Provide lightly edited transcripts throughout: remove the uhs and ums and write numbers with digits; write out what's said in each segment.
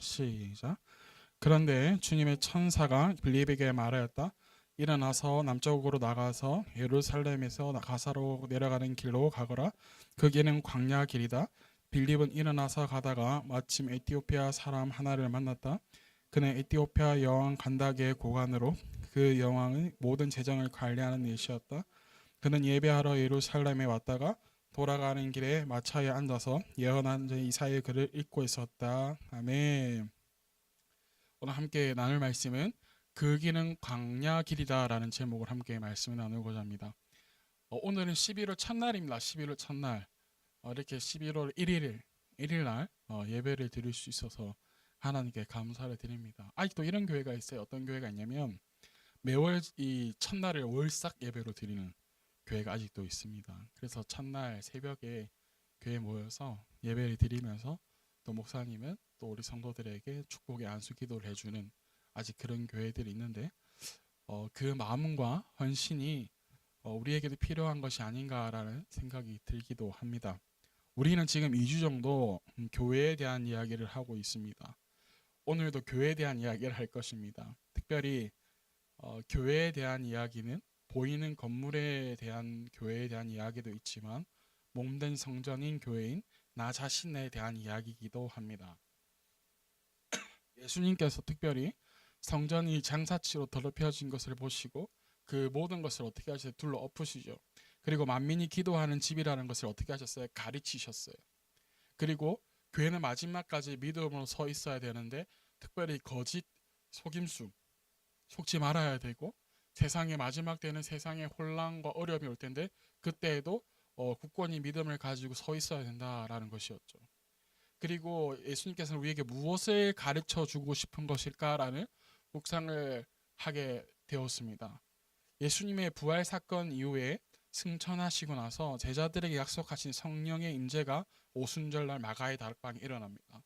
시작. 그런데 주님의 천사가 빌립에게 말하였다. 일어나서 남쪽으로 나가서 예루살렘에서 가사로 내려가는 길로 가거라. 그 길은 광야 길이다. 빌립은 일어나서 가다가 마침 에티오피아 사람 하나를 만났다. 그는 에티오피아 여왕 간다게의 고관으로 그 여왕의 모든 재정을 관리하는 일이었다. 그는 예배하러 예루살렘에 왔다가 돌아가는 길에 마차에 앉아서 예언한 이사야의 글을 읽고 있었다. 아멘. 오늘 함께 나눌 말씀은 그 길은 광야 길이다라는 제목을 함께 말씀을 나누고자 합니다. 오늘은 11월 첫날입니다. 11월 첫날 이렇게 11월 1일 날 예배를 드릴 수 있어서 하나님께 감사를 드립니다. 아직도 이런 교회가 있어요. 어떤 교회가 있냐면 매월 이 첫날을 월삭 예배로 드리는 교회가 아직도 있습니다. 그래서 첫날 새벽에 교회 모여서 예배를 드리면서 또 목사님은 또 우리 성도들에게 축복의 안수 기도를 해주는 아직 그런 교회들이 있는데 그 마음과 헌신이 우리에게도 필요한 것이 아닌가라는 생각이 들기도 합니다. 우리는 지금 2주 정도 교회에 대한 이야기를 하고 있습니다. 오늘도 교회에 대한 이야기를 할 것입니다. 특별히 교회에 대한 이야기는 보이는 건물에 대한 교회에 대한 이야기도 있지만 몸된 성전인 교회인 나 자신에 대한 이야기이기도 합니다. 예수님께서 특별히 성전이 장사치로 더럽혀진 것을 보시고 그 모든 것을 어떻게 하셨어요? 둘러 엎으시죠. 그리고 만민이 기도하는 집이라는 것을 어떻게 하셨어요? 가르치셨어요. 그리고 교회는 마지막까지 믿음으로 서 있어야 되는데 특별히 거짓 속임수 속지 말아야 되고 세상의 마지막 때는 세상의 혼란과 어려움이 올 텐데 그때에도 굳건히 믿음을 가지고 서 있어야 된다라는 것이었죠. 그리고 예수님께서는 우리에게 무엇을 가르쳐 주고 싶은 것일까라는 묵상을 하게 되었습니다. 예수님의 부활 사건 이후에 승천하시고 나서 제자들에게 약속하신 성령의 임재가 오순절날 마가의 다락방에 일어납니다.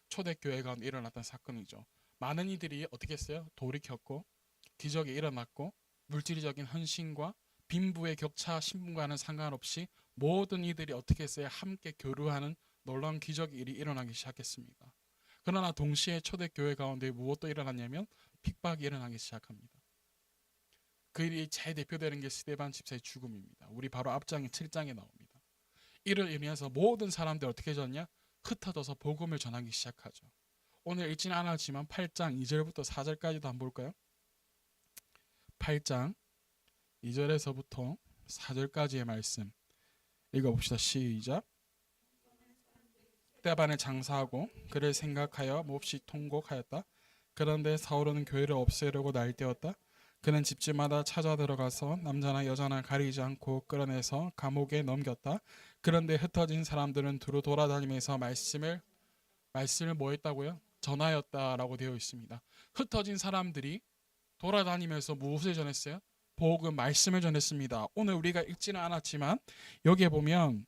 초대교회 가운데 일어났던 사건이죠. 많은 이들이 어떻게 했어요? 돌이켰고 기적이 일어났고 물질적인 헌신과 빈부의 격차 신분과는 상관없이 모든 이들이 어떻게 했어요? 함께 교류하는 놀라운 기적 일이 일어나기 시작했습니다. 그러나 동시에 초대교회 가운데 무엇도 일어났냐면 핍박이 일어나기 시작합니다. 그 일이 제 대표되는 게 스데반 집사의 죽음입니다. 우리 바로 앞장에 7장에 나옵니다. 이를 인해서 모든 사람들이 어떻게 졌냐? 흩어져서 복음을 전하기 시작하죠. 오늘 읽지는 않았지만 8장 2절부터 4절까지도 한번 볼까요? 8장 2절에서부터 4절까지의 말씀 읽어봅시다. 시작. 스데반을 장사하고 그를 생각하여 몹시 통곡하였다. 그런데 사울은 교회를 없애려고 날뛰었다. 그는 집집마다 찾아 들어가서 남자나 여자나 가리지 않고 끌어내서 감옥에 넘겼다. 그런데 흩어진 사람들은 두루 돌아다니면서 말씀을 뭐 했다고요? 전하였다라고 되어 있습니다. 흩어진 사람들이 돌아다니면서 무엇을 전했어요? 복음 말씀을 전했습니다. 오늘 우리가 읽지는 않았지만 여기에 보면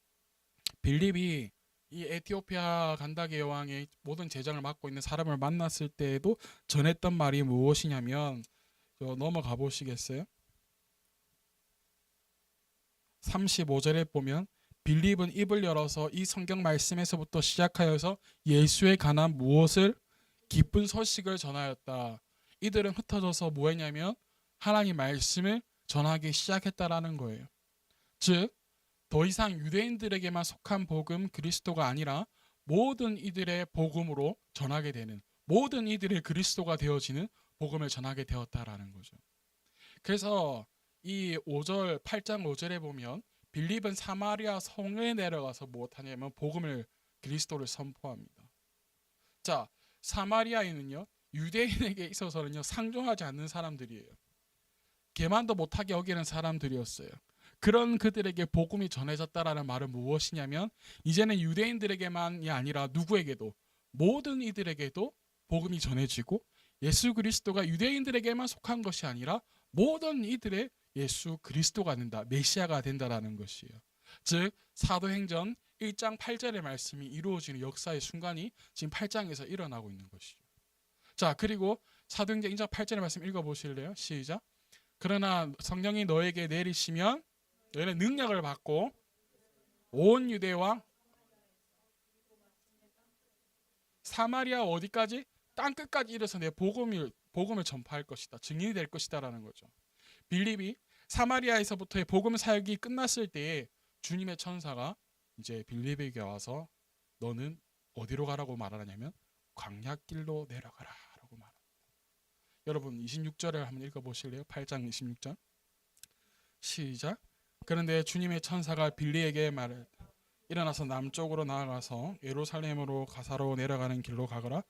빌립이 이 에티오피아 간다게 여왕의 모든 재정을 맡고 있는 사람을 만났을 때에도 전했던 말이 무엇이냐면 넘어가 보시겠어요? 35절에 보면 빌립은 입을 열어서 이 성경 말씀에서부터 시작하여서 예수에 관한 무엇을 기쁜 소식을 전하였다. 이들은 흩어져서 뭐 했냐면 하나님 말씀을 전하기 시작했다라는 거예요. 즉 더 이상 유대인들에게만 속한 복음 그리스도가 아니라 모든 이들의 복음으로 전하게 되는 모든 이들의 그리스도가 되어지는 복음을 전하게 되었다라는 거죠. 그래서 이 5절 8장 5절에 보면 빌립은 사마리아 성에 내려가서 무엇하냐면 복음을 그리스도를 선포합니다. 자, 사마리아인은요 유대인에게 있어서는요 상종하지 않는 사람들이에요. 개만도 못하게 여기는 사람들이었어요. 그런 그들에게 복음이 전해졌다라는 말은 무엇이냐면 이제는 유대인들에게만이 아니라 누구에게도 모든 이들에게도 복음이 전해지고 예수 그리스도가 유대인들에게만 속한 것이 아니라 모든 이들의 예수 그리스도가 된다. 메시아가 된다라는 것이에요. 즉 사도행전 1장 8절의 말씀이 이루어지는 역사의 순간이 지금 8장에서 일어나고 있는 것이죠. 자, 그리고 사도행전 1장 8절의 말씀 읽어보실래요? 시작. 그러나 성령이 너에게 내리시면 너희는 능력을 받고 온 유대와 사마리아 어디까지? 땅 끝까지 이르러서 내 복음을 전파할 것이다. 증인이 될 것이다라는 거죠. 빌립이 사마리아에서부터의 복음 사역이 끝났을 때에 주님의 천사가 이제 빌립에게 와서 너는 어디로 가라고 말하냐면 광야길로 내려가라라고 말합니다. 여러분 26절을 한번 읽어보실래요? 8장 26절 시작. 그런데 주님의 천사가 빌립에게 말해 일어나서 남쪽으로 나아가서 예루살렘으로 가사로 내려가는 길로 가거라.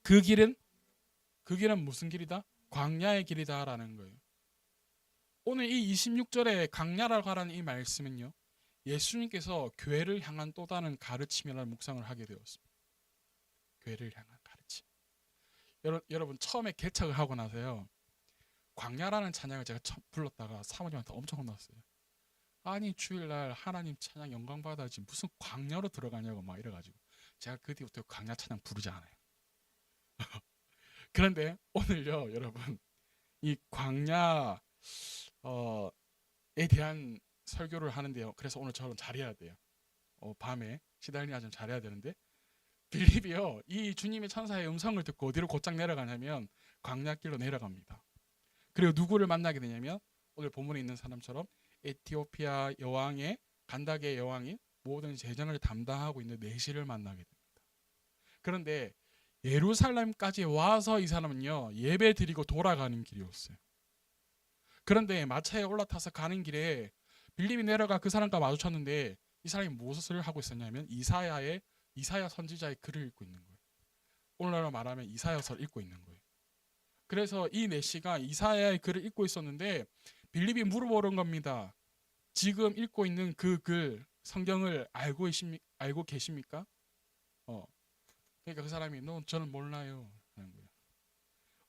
그 길은 무슨 길이다? 광야의 길이다라는 거예요. 오늘 이 26절에 광야라고 하라는 이 말씀은요, 예수님께서 교회를 향한 또 다른 가르침이라는 묵상을 하게 되었습니다. 교회를 향한 가르침. 여러분 처음에 개척을 하고 나서요, 광야라는 찬양을 제가 불렀다가 사모님한테 엄청 혼났어요. 아니 주일날 하나님 찬양 영광 받아야지 무슨 광야로 들어가냐고 막 이래가지고 제가 그 뒤부터 광야 찬양 부르지 않아요. 그런데 오늘요 여러분 이 광야에 대한 설교를 하는데요. 그래서 오늘 저는 잘해야 돼요. 밤에 시달리나 좀 잘해야 되는데 빌립이요 이 주님의 천사의 음성을 듣고 어디로 곧장 내려가냐면 광야길로 내려갑니다. 그리고 누구를 만나게 되냐면 오늘 본문에 있는 사람처럼 에티오피아 여왕의 간다게 여왕인 모든 재정을 담당하고 있는 내시를 만나게 됩니다. 그런데 예루살렘까지 와서 이 사람은요 예배 드리고 돌아가는 길이었어요. 그런데 마차에 올라타서 가는 길에 빌립이 내려가 그 사람과 마주쳤는데 이 사람이 무엇을 하고 있었냐면 이사야 선지자의 글을 읽고 있는 거예요. 오늘날로 말하면 이사야서를 읽고 있는 거예요. 그래서 이 내시가 이사야의 글을 읽고 있었는데 빌립이 물어보는 겁니다. 지금 읽고 있는 그 글 성경을 알고 계십니까? 그러니까 그 사람이 너 저는 몰라요 하는 거예요.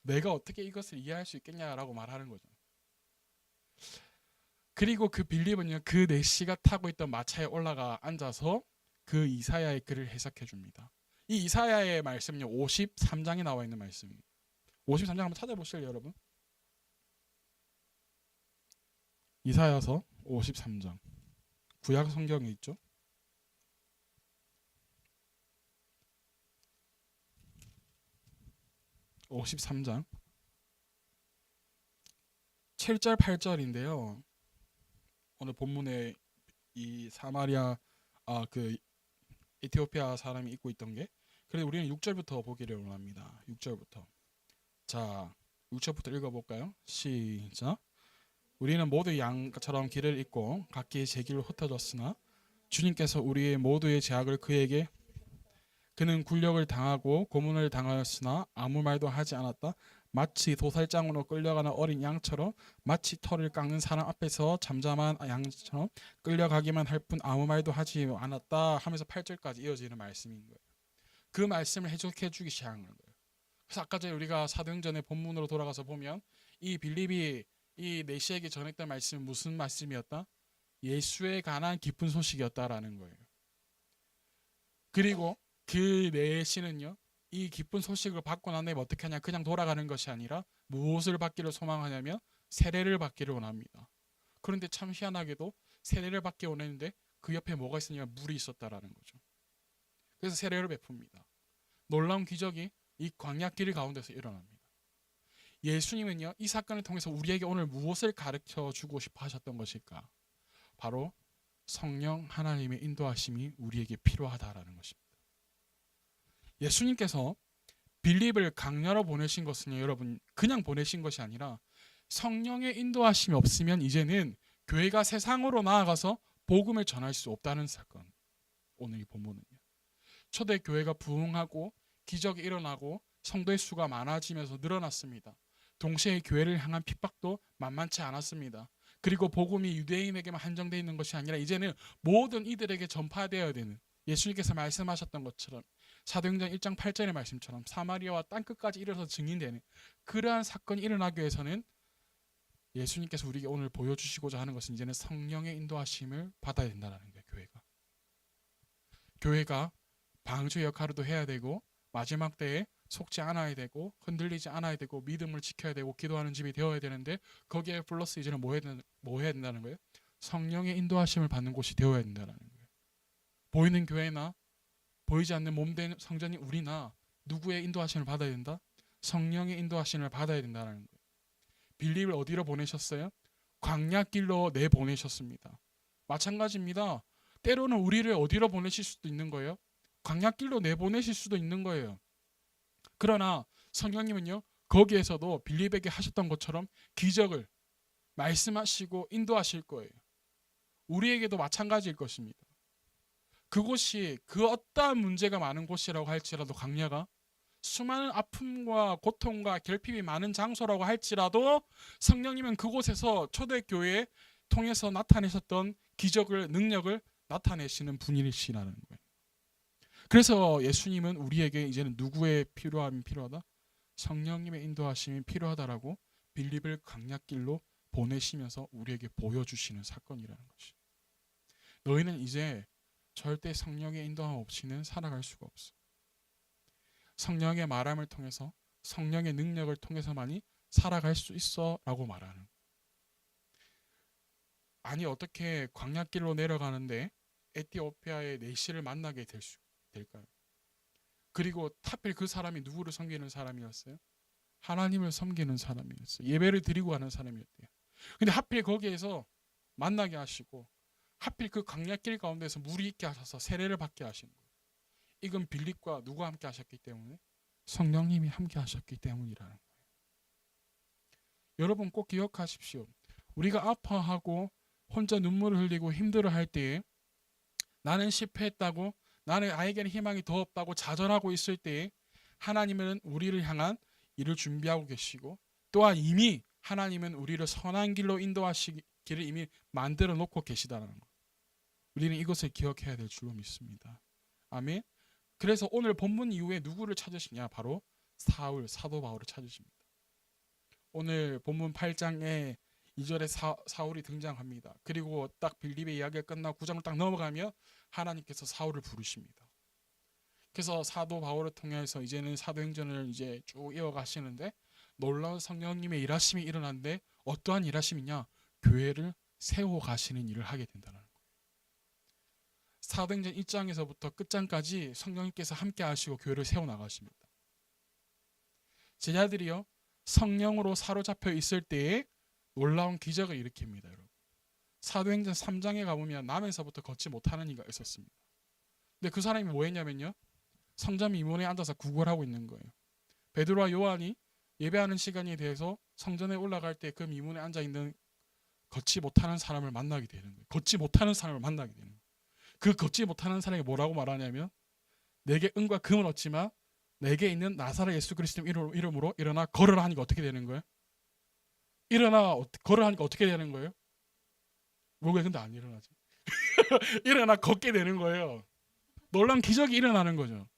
내가 어떻게 이것을 이해할 수 있겠냐라고 말하는 거죠. 그리고 그 빌립은요 그 내시가 타고 있던 마차에 올라가 앉아서 그 이사야의 글을 해석해 줍니다. 이 이사야의 말씀은요 53장에 나와 있는 말씀이에요. 53장 한번 찾아보실래요 여러분? 이사야서 53장 구약 성경에 있죠. (53장) 7절 8절인데요. 오늘 본문에 이 사마리아 그 에티오피아 사람이 입고 있던 게 그래서 우리는 6절부터 보기를 원합니다. 6절부터 자 6절부터 읽어볼까요? 시작. 우리는 모두 양처럼 길을 잃고 각기 제 길로 흩어졌으나 주님께서 우리의 모두의 죄악을 그는 굴욕을 당하고 고문을 당하였으나 아무 말도 하지 않았다. 마치 도살장으로 끌려가는 어린 양처럼 마치 털을 깎는 사람 앞에서 잠잠한 양처럼 끌려가기만 할 뿐 아무 말도 하지 않았다 하면서 8절까지 이어지는 말씀인 거예요. 그 말씀을 해석해 주기 시작한 거예요. 그래서 아까 전에 우리가 사도행전의 본문으로 돌아가서 보면 이 빌립이 이 내시에게 전했던 말씀은 무슨 말씀이었다? 예수에 관한 기쁜 소식이었다라는 거예요. 그리고 그 내시는요 이 기쁜 소식을 받고 난 다음에 어떻게 하냐 그냥 돌아가는 것이 아니라 무엇을 받기를 소망하냐면 세례를 받기를 원합니다. 그런데 참 희한하게도 세례를 받기 원했는데 그 옆에 뭐가 있었냐면 물이 있었다라는 거죠. 그래서 세례를 베풉니다. 놀라운 기적이 이 광야길 가운데서 일어납니다. 예수님은요 이 사건을 통해서 우리에게 오늘 무엇을 가르쳐 주고 싶어 하셨던 것일까? 바로 성령 하나님의 인도하심이 우리에게 필요하다라는 것입니다. 예수님께서 빌립을 강야로 보내신 것은 여러분 그냥 보내신 것이 아니라 성령의 인도하심이 없으면 이제는 교회가 세상으로 나아가서 복음을 전할 수 없다는 사건. 오늘 이 본문은요. 초대 교회가 부흥하고 기적이 일어나고 성도의 수가 많아지면서 늘어났습니다. 동시에 교회를 향한 핍박도 만만치 않았습니다. 그리고 복음이 유대인에게만 한정되어 있는 것이 아니라 이제는 모든 이들에게 전파되어야 되는 예수님께서 말씀하셨던 것처럼 사도행전 1장 8절의 말씀처럼 사마리아와 땅끝까지 이르러서 증인되는 그러한 사건이 일어나기 위해서는 예수님께서 우리에게 오늘 보여주시고자 하는 것은 이제는 성령의 인도하심을 받아야 된다는 거예요. 교회가 방주의 역할도 해야 되고 마지막 때에 속지 않아야 되고 흔들리지 않아야 되고 믿음을 지켜야 되고 기도하는 집이 되어야 되는데 거기에 플러스 이제는 뭐 해야 된다는 거예요? 성령의 인도하심을 받는 곳이 되어야 된다는 거예요. 보이는 교회나 보이지 않는 몸된 성전이 우리나 누구의 인도하심을 받아야 된다? 성령의 인도하심을 받아야 된다는 거예요. 빌립을 어디로 보내셨어요? 광야길로 내보내셨습니다. 마찬가지입니다. 때로는 우리를 어디로 보내실 수도 있는 거예요? 광야길로 내보내실 수도 있는 거예요. 그러나 성령님은요, 거기에서도 빌립에게 하셨던 것처럼 기적을 말씀하시고 인도하실 거예요. 우리에게도 마찬가지일 것입니다. 그곳이 그 어떠한 문제가 많은 곳이라고 할지라도, 광야가 수많은 아픔과 고통과 결핍이 많은 장소라고 할지라도 성령님은 그곳에서 초대교회에 통해서 나타내셨던 기적을, 능력을 나타내시는 분이시라는 거예요. 그래서 예수님은 우리에게 이제는 누구의 필요함이 필요하다? 성령님의 인도하심이 필요하다라고 빌립을 광야길로 보내시면서 우리에게 보여주시는 사건이라는 것이. 너희는 이제 절대 성령의 인도함 없이는 살아갈 수가 없어. 성령의 말함을 통해서, 성령의 능력을 통해서만이 살아갈 수 있어 라고 말하는. 아니 어떻게 광야길로 내려가는데 에티오피아의 내시를 만나게 될까요? 그리고 하필 그 사람이 누구를 섬기는 사람이었어요? 하나님을 섬기는 사람이었어요. 예배를 드리고 가는 사람이었대요. 근데 하필 거기에서 만나게 하시고, 하필 그 광야길 가운데서 물이 있게 하셔서 세례를 받게 하신 거예요. 이건 빌립과 누가 함께 하셨기 때문에? 성령님이 함께 하셨기 때문이라는 거예요. 여러분 꼭 기억하십시오. 우리가 아파하고 혼자 눈물을 흘리고 힘들어할 때에, 나는 실패했다고, 나는 아이에게는 희망이 더 없다고 좌절하고 있을 때에 하나님은 우리를 향한 일을 준비하고 계시고, 또한 이미 하나님은 우리를 선한 길로 인도하시기를 이미 만들어 놓고 계시다는 것. 우리는 이것을 기억해야 될 줄로 믿습니다. 아멘. 그래서 오늘 본문 이후에 누구를 찾으시냐? 바로 사도 바울을 찾으십니다. 오늘 본문 8장에 2절에 사울이 등장합니다. 그리고 딱 빌립의 이야기가 끝나고 9장을 딱 넘어가면 하나님께서 사울을 부르십니다. 그래서 사도 바울을 통해서 이제는 사도행전을 이제 쭉 이어가시는데, 놀라운 성령님의 일하심이 일어났는데, 어떠한 일하심이냐? 교회를 세워 가시는 일을 하게 된다는 거예요. 사도행전 1장에서부터 끝장까지 성령님께서 함께 하시고 교회를 세워 나가십니다. 제자들이요, 성령으로 사로잡혀 있을 때에 놀라운 기적을 일으킵니다. 여러분, 사도행전 3장에 가보면 남에서부터 걷지 못하는 이가 있었습니다. 근데 그 사람이 뭐 했냐면요, 성전 미문에 앉아서 구걸하고 있는 거예요. 베드로와 요한이 예배하는 시간에 대해서 성전에 올라갈 때 그 미문에 앉아있는 걷지 못하는 사람을 만나게 되는 거예요. 걷지 못하는 사람을 만나게 되는 거예요. 그 걷지 못하는 사람이 뭐라고 말하냐면, 내게 은과 금은 얻지만 내게 있는 나사렛 예수 그리스도 이름으로 일어나 걸으라 하니까 어떻게 되는 거예요? 일어나 걸으라 하니까 어떻게 되는 거예요? 왜 근데 안 일어나지? 일어나 걷게 되는 거예요. 놀라운 기적이 일어나는 거죠.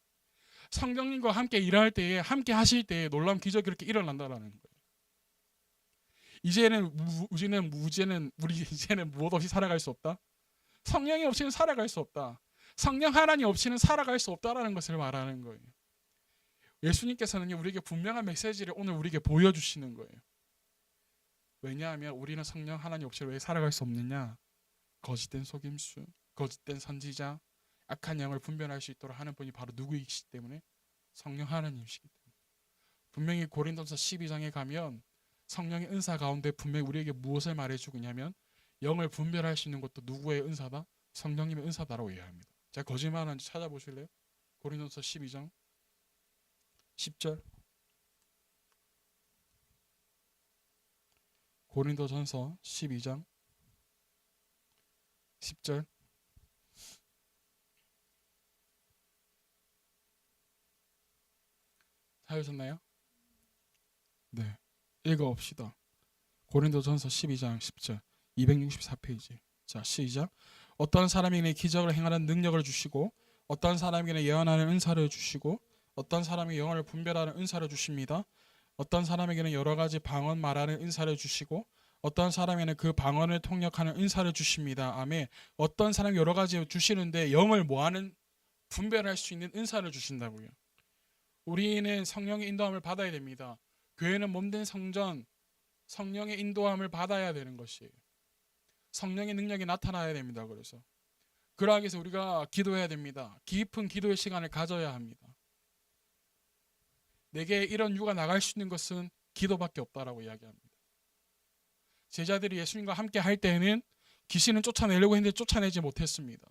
성령님과 함께 일할 때에, 함께 하실 때에 놀라운 기적이 이렇게 일어난다라는 거예요. 이제는 우리 이제는 무엇 없이 살아갈 수 없다. 성령이 없이는 살아갈 수 없다. 성령 하나님 없이는 살아갈 수 없다라는 것을 말하는 거예요. 예수님께서는 우리에게 분명한 메시지를 오늘 우리에게 보여주시는 거예요. 왜냐하면 우리는 성령 하나님 없이 왜 살아갈 수 없느냐? 거짓된 속임수, 거짓된 선지자, 악한 영을 분별할 수 있도록 하는 분이 바로 누구이시기 때문에? 성령 하나님이시기 때문에. 분명히 고린도서 12장에 가면 성령의 은사 가운데 분명히 우리에게 무엇을 말해주고 있냐면, 영을 분별할 수 있는 것도 누구의 은사다? 성령님의 은사다라고 이해합니다. 제가 거짓말하는지 찾아보실래요? 고린도서 12장 10절. 고린도전서 12장 10절. 찾으셨나요? 네, 읽어봅시다. 고린도전서 12장 10절, 264페이지. 자, 시작. 어떤 사람에게 기적을 행하는 능력을 주시고, 어떤 사람에게 예언하는 은사를 주시고, 어떤 사람에게 영어를 분별하는 은사를 주십니다. 어떤 사람에게는 여러 가지 방언 말하는 은사를 주시고, 어떤 사람에게는 그 방언을 통역하는 은사를 주십니다. 아멘. 어떤 사람이 여러 가지 주시는데 영을 뭐하는, 분별할 수 있는 은사를 주신다고요. 우리는 성령의 인도함을 받아야 됩니다. 교회는 몸된 성전, 성령의 인도함을 받아야 되는 것이에요. 성령의 능력이 나타나야 됩니다. 그래서 그러기 위해서 우리가 기도해야 됩니다. 깊은 기도의 시간을 가져야 합니다. 내게 이런 유가 나갈 수 있는 것은 기도밖에 없다라고 이야기합니다. 제자들이 예수님과 함께 할 때에는 귀신은 쫓아내려고 했는데 쫓아내지 못했습니다.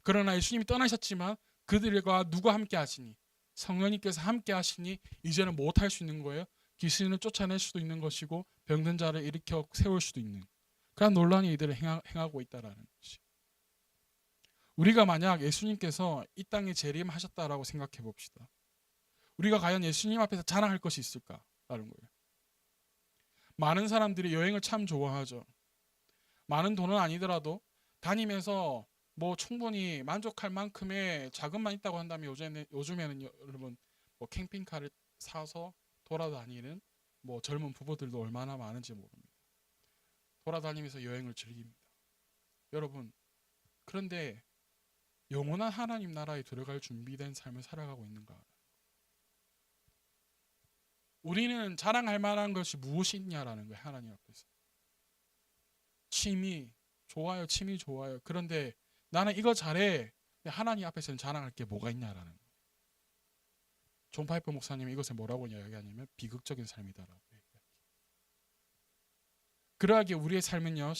그러나 예수님이 떠나셨지만 그들과 누가 함께 하시니? 성령님께서 함께 하시니 이제는 못할 수 있는 거예요. 귀신을 쫓아낼 수도 있는 것이고 병든 자를 일으켜 세울 수도 있는 그런 놀라운 일들을 행하고 있다라는 것이. 우리가 만약 예수님께서 이 땅에 재림하셨다라고 생각해 봅시다. 우리가 과연 예수님 앞에서 자랑할 것이 있을까라는 거예요. 많은 사람들이 여행을 참 좋아하죠. 많은 돈은 아니더라도 다니면서 뭐 충분히 만족할 만큼의 자금만 있다고 한다면 요즘에는 여러분 뭐 캠핑카를 사서 돌아다니는 뭐 젊은 부부들도 얼마나 많은지 모릅니다. 돌아다니면서 여행을 즐깁니다. 여러분, 그런데 영원한 하나님 나라에 들어갈 준비된 삶을 살아가고 있는가? 우리는 자랑할 만한 것이 무엇이 있냐라는 거예요. 하나님 앞에서. 취미 좋아요. 취미 좋아요. 그런데 나는 이거 잘해. 하나님 앞에서는 자랑할 게 뭐가 있냐라는 거예요. 존 파이퍼 목사님이 이것을 뭐라고 이야기하냐면 비극적인 삶이다라고 얘기해요. 그러하기에 우리의 삶은요,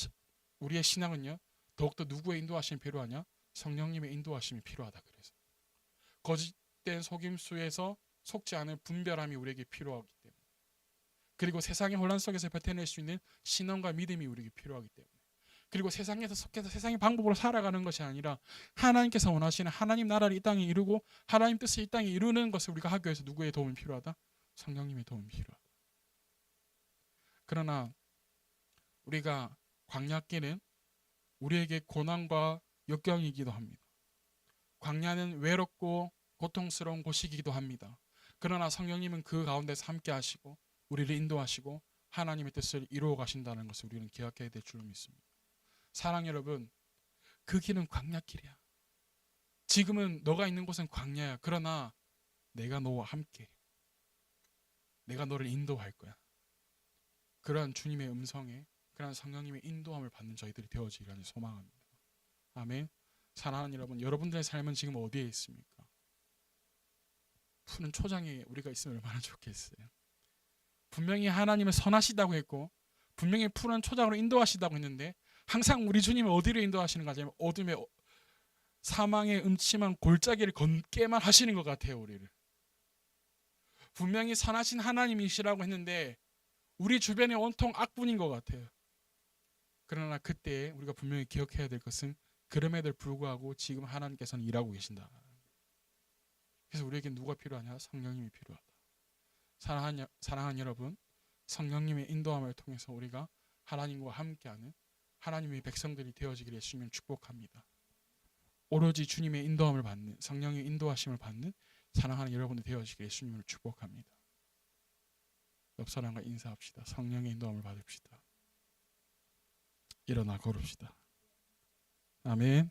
우리의 신앙은요, 더욱더 누구의 인도하심이 필요하냐? 성령님의 인도하심이 필요하다. 그래서 거짓된 속임수에서 속지 않은 분별함이 우리에게 필요하기 때문에, 그리고 세상의 혼란 속에서 버텨낼 수 있는 신앙과 믿음이 우리에게 필요하기 때문에, 그리고 세상에서 속해서 세상의 방법으로 살아가는 것이 아니라 하나님께서 원하시는 하나님 나라를 이 땅에 이루고 하나님 뜻을 이 땅에 이루는 것을 우리가 하기 위해서 누구의 도움이 필요하다? 성령님의 도움이 필요하다. 그러나 우리가 광야길은 우리에게 고난과 역경이기도 합니다. 광야는 외롭고 고통스러운 곳이기도 합니다. 그러나 성령님은 그 가운데서 함께 하시고 우리를 인도하시고 하나님의 뜻을 이루어 가신다는 것을 우리는 기억해야 될 줄로 믿습니다. 사랑 여러분, 그 길은 광야길이야. 지금은 너가 있는 곳은 광야야. 그러나 내가 너와 함께, 내가 너를 인도할 거야. 그러한 주님의 음성에, 그러한 성령님의 인도함을 받는 저희들이 되어지기를 소망합니다. 아멘. 사랑하는 여러분, 여러분들의 삶은 지금 어디에 있습니까? 푸른 초장에 우리가 있으면 얼마나 좋겠어요. 분명히 하나님은 선하시다고 했고 분명히 푸른 초장으로 인도하시다고 했는데 항상 우리 주님은 어디로 인도하시는가 하면 어둠의 사망의 음침한 골짜기를 걷게만 하시는 것 같아요. 우리를 분명히 선하신 하나님이시라고 했는데 우리 주변에 온통 악분인 것 같아요. 그러나 그때 우리가 분명히 기억해야 될 것은 그럼에도 불구하고 지금 하나님께서는 일하고 계신다. 그래서 우리에게 누가 필요하냐? 성령님이 필요하다. 사랑하는 여러분, 성령님의 인도함을 통해서 우리가 하나님과 함께하는 하나님의 백성들이 되어지기를 예수님은 축복합니다. 오로지 주님의 인도함을 받는, 성령의 인도하심을 받는 사랑하는 여러분들 되어지기를 예수님을 축복합니다. 옆 사람과 인사합시다. 성령의 인도함을 받읍시다. 일어나 걸읍시다. 아멘.